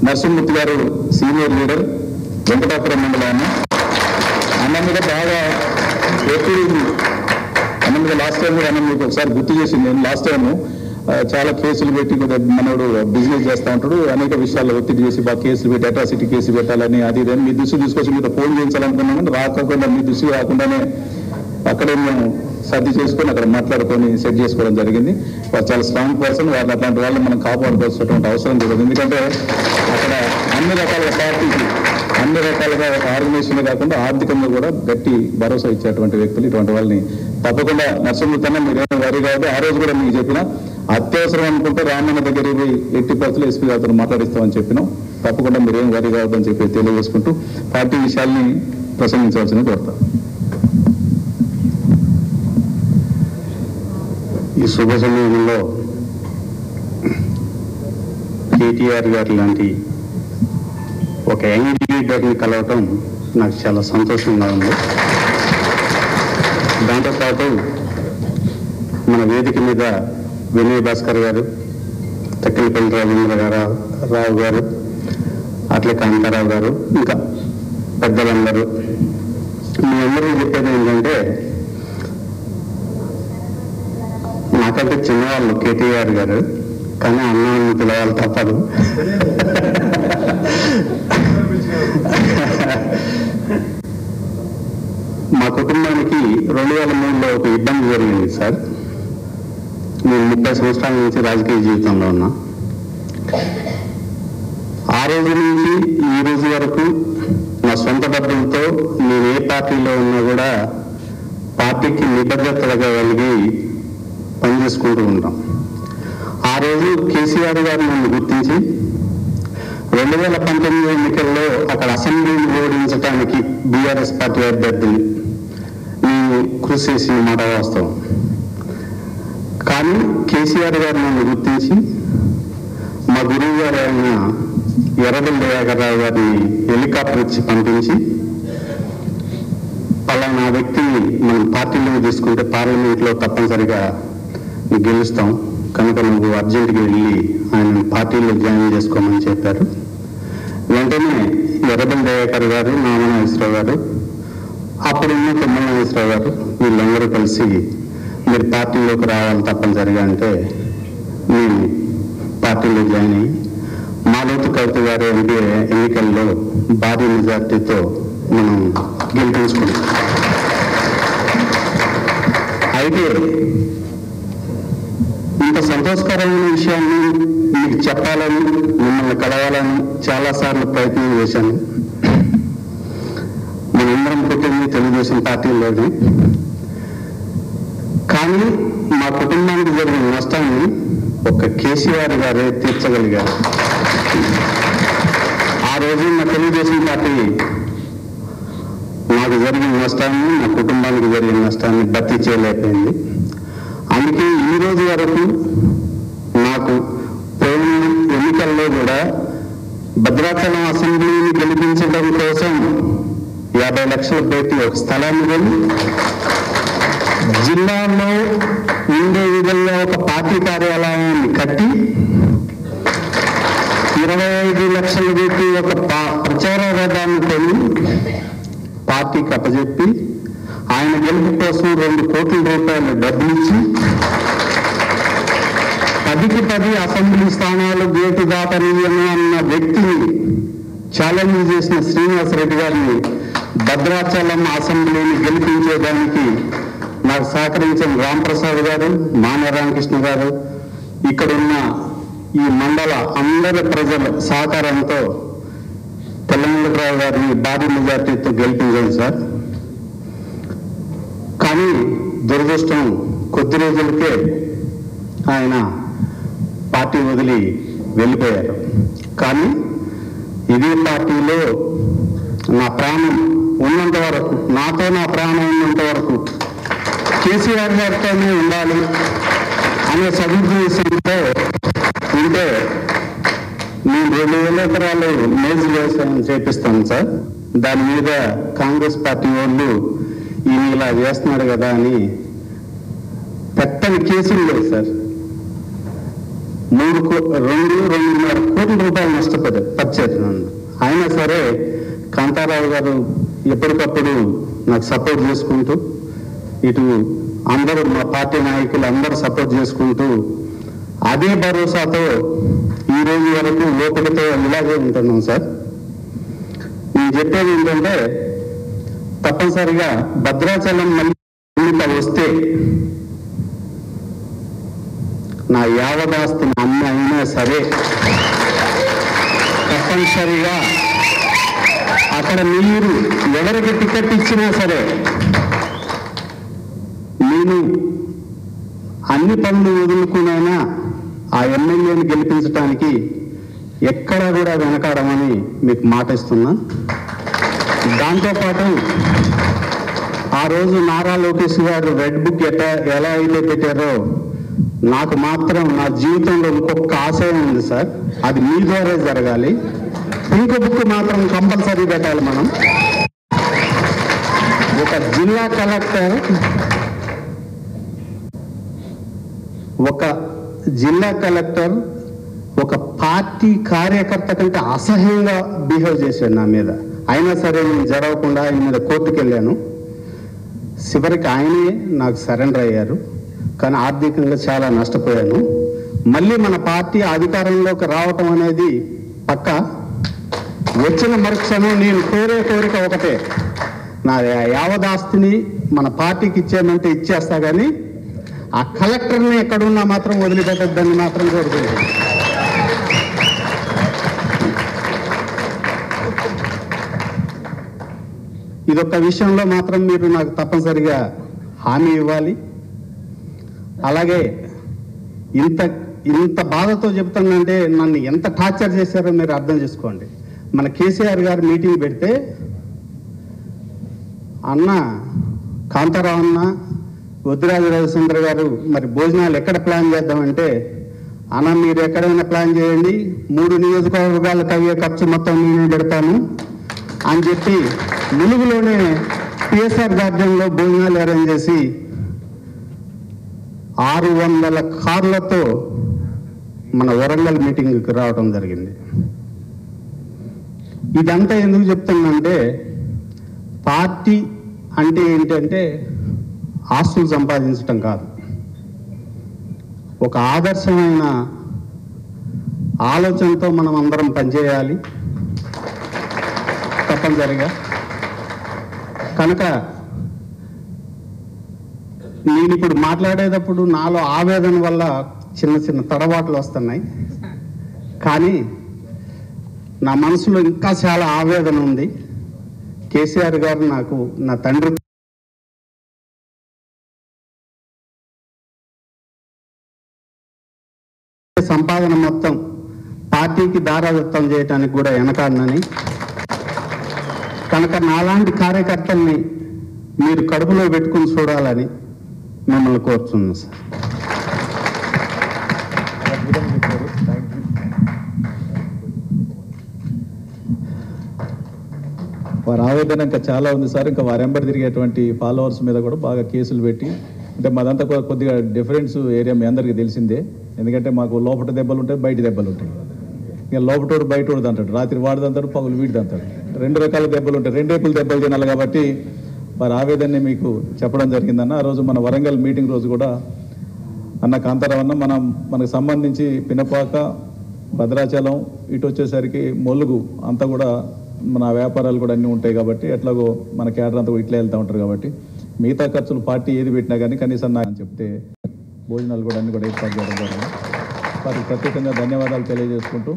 నరసింహమూర్తి గారు senior leader, Venkatapuram మండలం అన్న మీద బాగా ఎప్పుడు అన్న మీద లాస్ట్ టైం కూడా అన్న మీకు ఒకసారి గుర్తు చేసింది. నేను లాస్ట్ టైము చాలా కేసులు పెట్టి మనోడు బిజినెస్ చేస్తూ ఉంటాడు, అనేక విషయాల్లో ఒత్తిడి చేసి బాగా కేసులు పెట్టి అట్రాసిటీ కేసు పెట్టాలని అది ఇదని మీ దృష్టి తీసుకొచ్చి మీతో ఫోన్ చేయించాలనుకున్నాను. రాకుండా మీ దృష్టి రాకుండానే అక్కడే మేము సర్ది చేసుకొని అక్కడ మాట్లాడుకొని సెట్ చేసుకోవడం జరిగింది. వాళ్ళు చాలా స్ట్రాంగ్ పర్సన్, వాళ్ళు అట్లాంటి వాళ్ళు మనం కాపాడుకోవాల్సినటువంటి అవసరం లేదు. ఎందుకంటే అక్కడ అన్ని రకాల పార్టీకి అన్ని రకాలుగా ఒక ఆర్గనైజేషన్ కాకుండా ఆర్థికంగా కూడా గట్టి భరోసా ఇచ్చేటువంటి వ్యక్తులు. ఇటువంటి వాళ్ళని తప్పకుండా నరసింహమూర్తి మీరేమో వరి కాదు. ఆ రోజు కూడా మీకు చెప్పిన అత్యవసరం అనుకుంటే రామన్న దగ్గర పోయి ఎట్టి పరిస్థితులు ఎస్పీ గారితో మాట్లాడిస్తామని చెప్పినాం. తప్పకుండా మీరేం వరి కావద్దని చెప్పి తెలియజేసుకుంటూ పార్టీ విషయాల్ని ప్రసంగించవలసిన కోరుతాం. ఈ శుభ సమయంలో కేటీఆర్ గారు లాంటి ఒక యంగ్ లీడర్ని కలవటం నాకు చాలా సంతోషంగా ఉంది. దాంతోపాటు మన వేదిక మీద వినయ్ భాస్కర్ గారు, తక్కిలపల్లి రాజేంద్రరావు గారు, అట్లే కాంతారావు గారు, ఇంకా పెద్దలందరూ, మీ అందరూ చెప్పేది ఏంటంటే నాకంటే చిన్నవాళ్ళు కేటీఆర్ గారు, కానీ అన్నాన్ని పిలవాలి తప్పదు. మా కుటుంబానికి 2003లో ఒక ఇబ్బంది జరిగింది సార్. నేను 30 సంవత్సరాల నుంచి రాజకీయ జీవితంలో ఉన్నా. ఆ రోజు నుంచి ఈ రోజు వరకు నా సొంత డబ్బులతో నేను ఏ పార్టీలో ఉన్నా కూడా పార్టీకి నిబద్ధతగా కలిగి పనిచేసుకుంటూ ఉంటాం. ఆ రోజు కేసీఆర్ గారు నన్ను గుర్తించి 2019 ఎన్నికల్లో అక్కడ అసెంబ్లీని ఓడించడానికి బీఆర్ఎస్ పార్టీ అభ్యర్థిని నేను కృషి చేసిన మాట వాస్తవం. కానీ కేసీఆర్ గారు నన్ను గుర్తించి మా గురువు గారు అయిన ఎర్రబెల్లి దయాకర్రావు గారిని హెలికాప్టర్ ఇచ్చి పంపించి పలానా వ్యక్తిని మనం పార్టీలో తీసుకుంటే పార్లమెంట్లో తప్పనిసరిగా గెలుస్తాం కనుక నువ్వు అర్జెంటుగా వెళ్ళి ఆయన పార్టీలో జాయిన్ చేసుకోమని చెప్పారు. వెంటనే ఎర్రబెల్లి దయాకర్ గారు, నామనాగేశ్వరరావు గారు, అప్పుడున్న తుమ్మనాగేశ్వరరావు గారు వీళ్ళందరూ కలిసి మీరు పార్టీలోకి రావాలి తప్పనిసరిగా అంటే నేను పార్టీలో జాయిన్ అయ్యి మాలోతు కవిత గారు ఎంపీ ఎన్నికల్లో భారీ మెజార్టీతో మనం గెలిపించుకున్నాం. అయితే ఇంత సంతోషకరమైన విషయాన్ని మీకు చెప్పాలని, మిమ్మల్ని కలవాలని చాలాసార్లు ప్రయత్నం చేశాను. మనందరం పుట్టింది తెలుగుదేశం పార్టీలోనే. కానీ మా కుటుంబానికి జరిగిన నష్టాన్ని ఒక కేసీఆర్ గారే తీర్చగలిగారు. ఆ రోజు మా తెలుగుదేశం పార్టీ నాకు జరిగిన నష్టాన్ని, నా కుటుంబానికి జరిగిన నష్టాన్ని భర్తీ చేయలేకపోయింది. అందుకే ఈ రోజు వరకు నాకు పోయిన ఎన్నికల్లో కూడా భద్రాచలం అసెంబ్లీని గెలిపించడం కోసం 50 లక్షలు పెట్టి ఒక స్థలాన్ని కొని జిల్లాలో ఉండే విధంగా ఒక పార్టీ కార్యాలయాన్ని కట్టి 25 లక్షలు పెట్టి ఒక ప్రచార రథాన్ని కొని పార్టీకి అప్పచెప్పి ఆయన గెలుపు కోసం 2 కోట్ల రూపాయలు డబ్బులు ఇచ్చి 10కి 10 అసెంబ్లీ స్థానాలు గేటు దాటనీయను అన్న వ్యక్తిని ఛాలెంజ్ చేసిన శ్రీనివాసరెడ్డి గారిని భద్రాచలం అసెంబ్లీని గెలిపించేదానికి నాకు సహకరించిన రాంప్రసాద్ గారు, మాన రామకృష్ణ గారు, ఇక్కడున్న ఈ మండల అందరి ప్రజల సహకారంతో తెలంగాణరావు గారిని భారీ మెజార్టీతో గెలిపించాను సార్. కానీ దురదృష్టం కొద్ది రోజులకే ఆయన పార్టీ వదిలి వెళ్ళిపోయారు. కానీ ఇదే పార్టీలో నా ప్రాణం ఉన్నంత వరకు, నాతో నా ప్రాణం ఉన్నంత వరకు కేసీఆర్ గారితోనే ఉండాలి అనే సదుద్దేశంతో ఉంటే నేను 2000 ఎకరాలు మేజు వ్యవసాయం చేపిస్తాను సార్. దాని మీద కాంగ్రెస్ పార్టీ వాళ్ళు ఈయన ఇలా చేస్తున్నాడు కదా అని పెట్టని కేసులు లేదు సార్. 2.5 కోట్ల రూపాయలు నష్టపరిచారు నన్ను. అయినా సరే కాంతారావు గారు ఎప్పటికప్పుడు నాకు సపోర్ట్ చేసుకుంటూ, ఇటు అందరూ మా పార్టీ నాయకులు అందరూ సపోర్ట్ చేసుకుంటూ, అదే భరోసాతో ఈ రోజు వరకు ఓపికతో ఇలాగే ఉంటున్నాం సార్. నేను చెప్పేది ఏంటంటే, తప్పనిసరిగా భద్రాచలం మళ్ళీ వస్తే నా యావదాస్తిని అమ్మి అయినా సరే తప్పనిసరిగా అక్కడ మీరు ఎవరికి టికెట్ ఇచ్చినా సరే నేను అన్ని పనులు వదులుకునైనా ఆ ఎమ్మెల్యేని గెలిపించడానికి ఎక్కడా కూడా వెనకాడమని మీకు మాట ఇస్తున్నా. దాంతోపాటు ఆ రోజు నారా లోకేష్ గారు రెడ్ బుక్ ఎలా అయితే పెట్టారో, నాకు మాత్రం నా జీవితంలో ఇంకొక ఆశయం ఉంది సార్. అది మీ ద్వారా జరగాలి. పింక్ బుక్ మాత్రం కంపల్సరీ పెట్టాలి. మనం ఒక జిల్లా కలెక్టర్ ఒక పార్టీ కార్యకర్త కంటే అసహ్యంగా బిహేవ్ చేశాడు నా మీద. అయినా సరే నేను జరగకుండా ఆయన మీద కోర్టుకు వెళ్ళాను. చివరికి ఆయనే నాకు సరెండర్ అయ్యారు. కానీ ఆర్థికంగా చాలా నష్టపోయాను. మళ్ళీ మన పార్టీ అధికారంలోకి రావటం అనేది పక్క. వచ్చిన మరుక్షణం నేను కోరిక ఒకటే, నా యావదాస్తిని మన పార్టీకి ఇచ్చేయమంటే ఇచ్చేస్తా, కానీ ఆ కలెక్టర్ని ఎక్కడున్నా మాత్రం వదిలిపెట్టద్దని మాత్రం కోరుకుంటున్నాను. ఇదొక్క విషయంలో మాత్రం మీరు నాకు తప్పనిసరిగా హామీ ఇవ్వాలి. అలాగే ఇంత బాధతో చెప్తానంటే నన్ను ఎంత టార్చర్ చేశారో మీరు అర్థం చేసుకోండి. మన కేసీఆర్ గారు మీటింగ్ పెడితే, అన్న కాంతారావు అన్న, వద్దిరాజు రవిచంద్ర గారు మరి భోజనాలు ఎక్కడ ప్లాన్ చేద్దామంటే, అన్న మీరు ఎక్కడైనా ప్లాన్ చేయండి, 3 నియోజకవర్గాలకు అయ్యే ఖర్చు మొత్తం నేనే పెడతాను అని చెప్పి ములుగులోనే పిఎస్ఆర్ గార్డెన్లో భోజనాలు అరేంజ్ చేసి 600 కార్లతో మన వరంగల్ మీటింగ్కి రావడం జరిగింది. ఇదంతా ఎందుకు చెప్తానంటే, పార్టీ అంటే ఏంటంటే ఆస్తులు సంపాదించటం కాదు, ఒక ఆదర్శమైన ఆలోచనతో మనం అందరం పనిచేయాలి తప్పనిసరిగా. కనుక నేను ఇప్పుడు మాట్లాడేటప్పుడు నాలో ఆవేదన వల్ల చిన్న తడబాట్లు వస్తున్నాయి. కానీ నా మనసులో ఇంకా చాలా ఆవేదన ఉంది. కేసీఆర్ గారు నాకు నా తండ్రి సంపాదన మొత్తం పార్టీకి దారాదత్తం చేయడానికి కూడా వెనకాడనని, కనుక నాలాంటి కార్యకర్తల్ని మీరు కడుపులో పెట్టుకుని చూడాలని మిమ్మల్ని కోరుతున్నాను సార్. వారి ఆవేదన ఇంకా చాలా ఉంది సార్. ఇంకా వారి వెంబడి తిరిగేటువంటి ఫాలోవర్స్ మీద కూడా బాగా కేసులు పెట్టి, అంటే మాదంతా కొద్దిగా డిఫరెన్స్ ఏరియా మీ అందరికీ తెలిసిందే. ఎందుకంటే మాకు లోపల దెబ్బలు ఉంటాయి, బయట దెబ్బలు ఉంటాయి. ఇక లోపటోడు బయటోడు అంటాడు, రాత్రి వాడిదంటాడు, పగులు వీడిదంటాడు. 2 రకాల దెబ్బలు ఉంటాయి. 2 వైపులు దెబ్బలు తినాలి. కాబట్టి వారి ఆవేదనని మీకు చెప్పడం జరిగిందన్న. ఆ రోజు మన వరంగల్ మీటింగ్ రోజు కూడా అన్న కాంతారావు అన్న మనకు సంబంధించి పినపాక, భద్రాచలం, ఇటు వచ్చేసరికి మొలుగు అంతా కూడా మన వ్యాపారాలు కూడా అన్నీ ఉంటాయి. కాబట్టి ఎట్లాగో మన క్యాడర్ అంతా ఇట్లా వెళ్తూ ఉంటారు. కాబట్టి మిగతా ఖర్చులు పార్టీ ఏది పెట్టినా కానీ కనీసం నాకు చెప్తే భోజనాలు కూడా అన్నీ కూడా ఏర్పాటు చేయడం జరిగింది. వారికి ప్రత్యేకంగా ధన్యవాదాలు తెలియజేసుకుంటూ